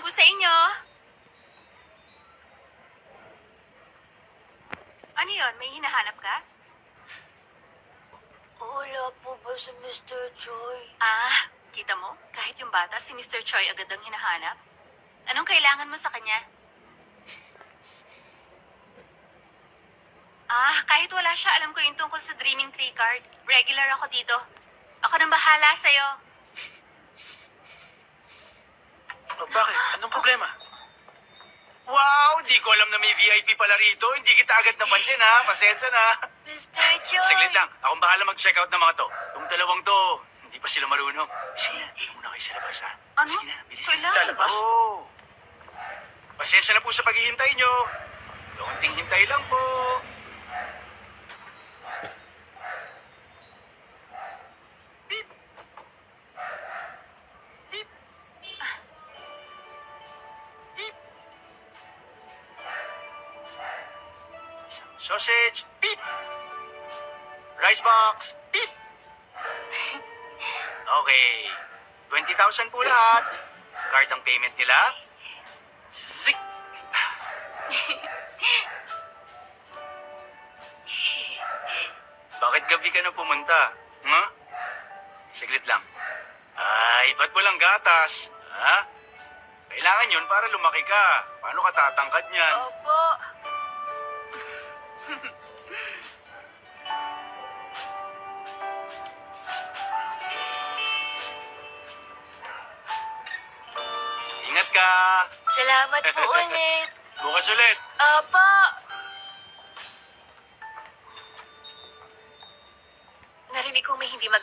po sa inyo. Ano yun? May hinahanap ka? Wala po ba si Mr. Choi? Ah, kita mo? Kahit yung bata, si Mr. Choi agad ang hinahanap. Anong kailangan mo sa kanya? Ah, kahit wala siya, alam ko yung tungkol sa Dreaming Tree card. Regular ako dito. Ako nang bahala sa'yo. Bakit? Anong problema? Wow! Di ko alam na may VIP pala rito. Hindi kita agad napansin, ha? Pasensya na. Mr. Choi! Saglit lang. Akong bahala mag-check out ng mga to. Itong dalawang to, hindi pa sila marunong. Sige na, hindi muna kayo sa labas, ha? Ano? Sige na, bilis Kailangan na. Lalabas? Oo. Pasensya na po sa paghihintay nyo. Kaunting hintay lang po. Beep. Beep. Beep. Sausage. Beep. Rice box. Beep. Okay. 20,000 po lahat. Card ang payment nila. Zik. Bakit gabi ka na pumunta? Ha? Saglit lang. Ay, ba't walang gatas? Ha? Kailangan yun para lumaki ka. Paano ka tatangkad niyan? Opo. Ingat ka. Salamat po ulit. Bukas ulit. Opo. Narinig kong may hindi maganda